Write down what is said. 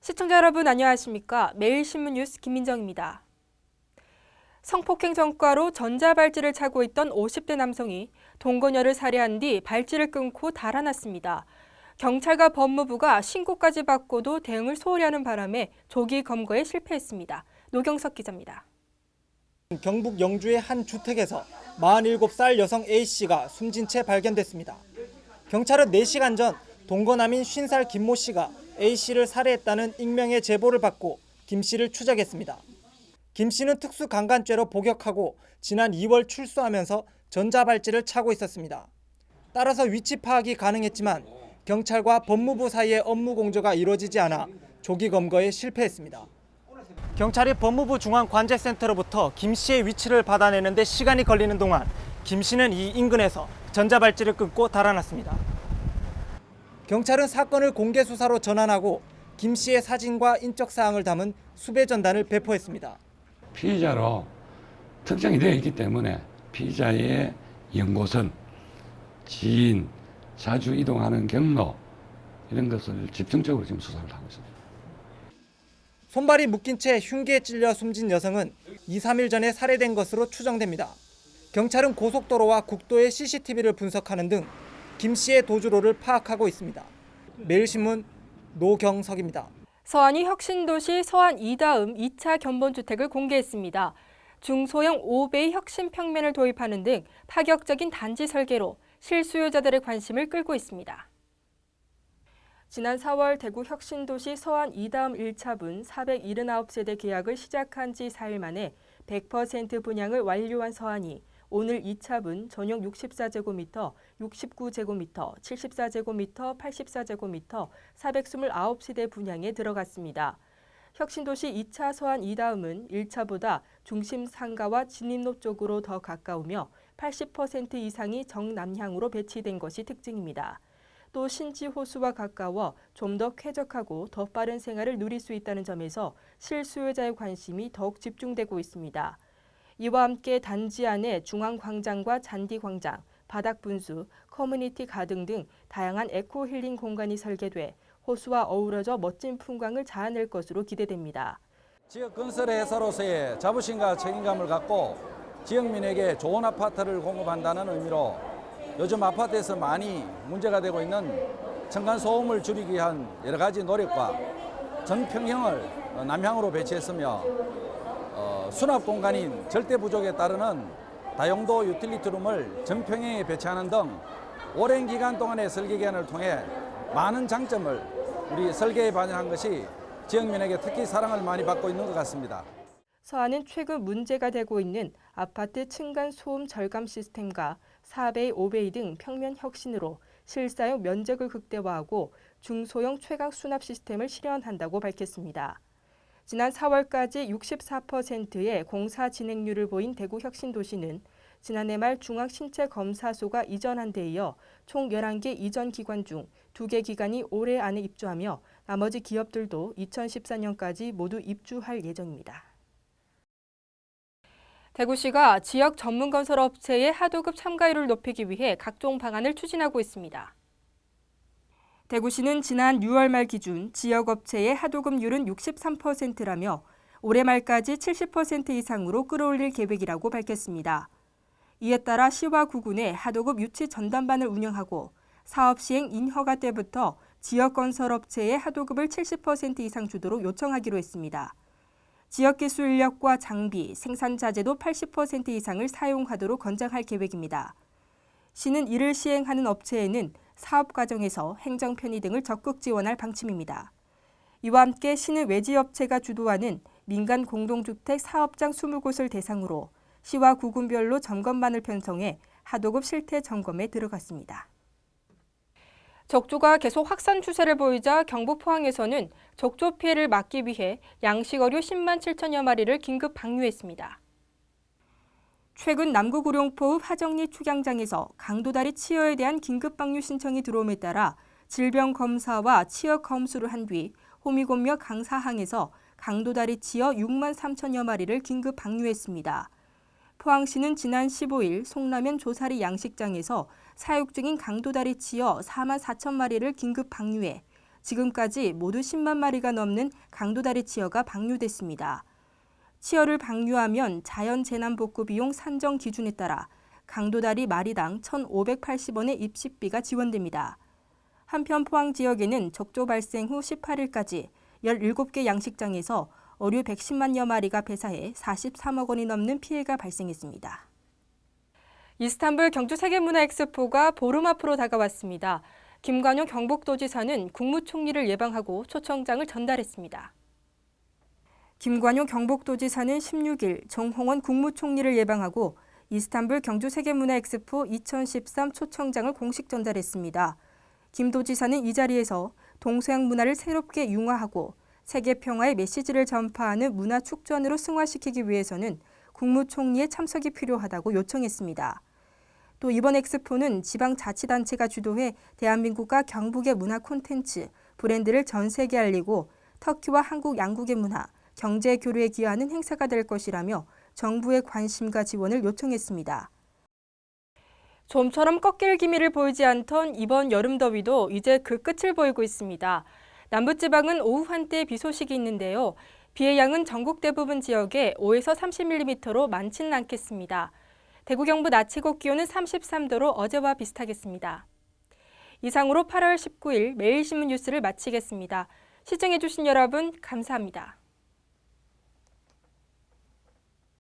시청자 여러분 안녕하십니까? 매일신문 뉴스 김민정입니다. 성폭행 전과로 전자발찌를 차고 있던 50대 남성이 동거녀를 살해한 뒤 발찌를 끊고 달아났습니다. 경찰과 법무부가 신고까지 받고도 대응을 소홀히 하는 바람에 조기 검거에 실패했습니다. 노경석 기자입니다. 경북 영주의 한 주택에서 47살 여성 A씨가 숨진 채 발견됐습니다. 경찰은 4시간 전 동거남인 50살 김모 씨가 A씨를 살해했다는 익명의 제보를 받고 김 씨를 추적했습니다. 김 씨는 특수강간죄로 복역하고 지난 2월 출소하면서 전자발찌를 차고 있었습니다. 따라서 위치 파악이 가능했지만 경찰과 법무부 사이의 업무 공조가 이루어지지 않아 조기 검거에 실패했습니다. 경찰이 법무부 중앙관제센터로부터 김 씨의 위치를 받아내는데 시간이 걸리는 동안 김 씨는 이 인근에서 전자발찌를 끊고 달아났습니다. 경찰은 사건을 공개 수사로 전환하고 김 씨의 사진과 인적 사항을 담은 수배 전단을 배포했습니다. 피의자로 특정이 되어 있기 때문에 피의자의 연고선, 지인, 자주 이동하는 경로 이런 것을 집중적으로 지금 수사를 하고 있습니다. 손발이 묶인 채 흉기에 찔려 숨진 여성은 2, 3일 전에 살해된 것으로 추정됩니다. 경찰은 고속도로와 국도의 CCTV를 분석하는 등 김 씨의 도주로를 파악하고 있습니다. 매일신문 노경석입니다. 서안이 혁신도시 서안 이다음 2차 견본주택을 공개했습니다. 중소형 5배의 혁신 평면을 도입하는 등 파격적인 단지 설계로 실수요자들의 관심을 끌고 있습니다. 지난 4월 대구 혁신도시 서안 이다음 1차분 479세대 계약을 시작한 지 4일 만에 100% 분양을 완료한 서안이 오늘 2차분 전용 64제곱미터, 69제곱미터, 74제곱미터, 84제곱미터, 429세대 분양에 들어갔습니다. 혁신도시 2차 서안 이다음은 1차보다 중심 상가와 진입로 쪽으로 더 가까우며 80% 이상이 정남향으로 배치된 것이 특징입니다. 또 신지 호수와 가까워 좀 더 쾌적하고 더 빠른 생활을 누릴 수 있다는 점에서 실수요자의 관심이 더욱 집중되고 있습니다. 이와 함께 단지 안에 중앙광장과 잔디광장, 바닥분수, 커뮤니티 가든 등 다양한 에코힐링 공간이 설계돼 호수와 어우러져 멋진 풍광을 자아낼 것으로 기대됩니다. 지역 건설의 회사로서의 자부심과 책임감을 갖고 지역민에게 좋은 아파트를 공급한다는 의미로 요즘 아파트에서 많이 문제가 되고 있는 층간소음을 줄이기 위한 여러 가지 노력과 정평형을 남향으로 배치했으며 수납 공간인 절대 부족에 따르는 다용도 유틸리티룸을 정평형에 배치하는 등 오랜 기간 동안의 설계 기간을 통해 많은 장점을 우리 설계에 반영한 것이 지역민에게 특히 사랑을 많이 받고 있는 것 같습니다. 서안은 최근 문제가 되고 있는 아파트 층간 소음 절감 시스템과 4베이, 5베이 등 평면 혁신으로 실사용 면적을 극대화하고 중소형 최강 수납 시스템을 실현한다고 밝혔습니다. 지난 4월까지 64%의 공사 진행률을 보인 대구 혁신도시는 지난해 말 중앙신체검사소가 이전한 데 이어 총 11개 이전 기관 중 2개 기관이 올해 안에 입주하며 나머지 기업들도 2014년까지 모두 입주할 예정입니다. 대구시가 지역 전문 건설 업체의 하도급 참가율을 높이기 위해 각종 방안을 추진하고 있습니다. 대구시는 지난 6월 말 기준 지역 업체의 하도급률은 63%라며 올해 말까지 70% 이상으로 끌어올릴 계획이라고 밝혔습니다. 이에 따라 시와 구군에 하도급 유치 전담반을 운영하고 사업 시행 인허가 때부터 지역 건설 업체의 하도급을 70% 이상 주도록 요청하기로 했습니다. 지역 기술 인력과 장비, 생산 자재도 80% 이상을 사용하도록 권장할 계획입니다. 시는 이를 시행하는 업체에는 사업 과정에서 행정 편의 등을 적극 지원할 방침입니다. 이와 함께 시는 외지업체가 주도하는 민간 공동주택 사업장 20곳을 대상으로 시와 구군별로 점검반을 편성해 하도급 실태 점검에 들어갔습니다. 적조가 계속 확산 추세를 보이자 경북 포항에서는 적조 피해를 막기 위해 양식어류 10만 7천여 마리를 긴급 방류했습니다. 최근 남구구룡포읍 하정리 축양장에서 강도다리 치어에 대한 긴급 방류 신청이 들어옴에 따라 질병검사와 치어 검수를 한 뒤 호미곶며 강사항에서 강도다리 치어 6만 3천여 마리를 긴급 방류했습니다. 포항시는 지난 15일 송라면 조사리 양식장에서 사육 중인 강도다리 치어 4만 4천 마리를 긴급 방류해 지금까지 모두 10만 마리가 넘는 강도다리 치어가 방류됐습니다. 치어를 방류하면 자연재난복구 비용 산정 기준에 따라 강도다리 마리당 1,580원의 입식비가 지원됩니다. 한편 포항 지역에는 적조 발생 후 18일까지 17개 양식장에서 어류 110만여 마리가 배사해 43억 원이 넘는 피해가 발생했습니다. 이스탄불 경주 세계문화엑스포가 보름 앞으로 다가왔습니다. 김관용 경북도지사는 국무총리를 예방하고 초청장을 전달했습니다. 김관용 경북도지사는 16일 정홍원 국무총리를 예방하고 이스탄불 경주 세계문화엑스포 2013 초청장을 공식 전달했습니다. 김 도지사는 이 자리에서 동서양 문화를 새롭게 융화하고 세계 평화의 메시지를 전파하는 문화 축전으로 승화시키기 위해서는 국무총리의 참석이 필요하다고 요청했습니다. 또 이번 엑스포는 지방자치단체가 주도해 대한민국과 경북의 문화 콘텐츠, 브랜드를 전 세계에 알리고 터키와 한국 양국의 문화, 경제 교류에 기여하는 행사가 될 것이라며 정부의 관심과 지원을 요청했습니다. 좀처럼 꺾일 기미를 보이지 않던 이번 여름 더위도 이제 그 끝을 보이고 있습니다. 남부지방은 오후 한때 비 소식이 있는데요. 비의 양은 전국 대부분 지역에 5에서 30mm로 많지는 않겠습니다. 대구 경북 낮 최고 기온은 33도로 어제와 비슷하겠습니다. 이상으로 8월 19일 매일신문 뉴스를 마치겠습니다. 시청해주신 여러분 감사합니다.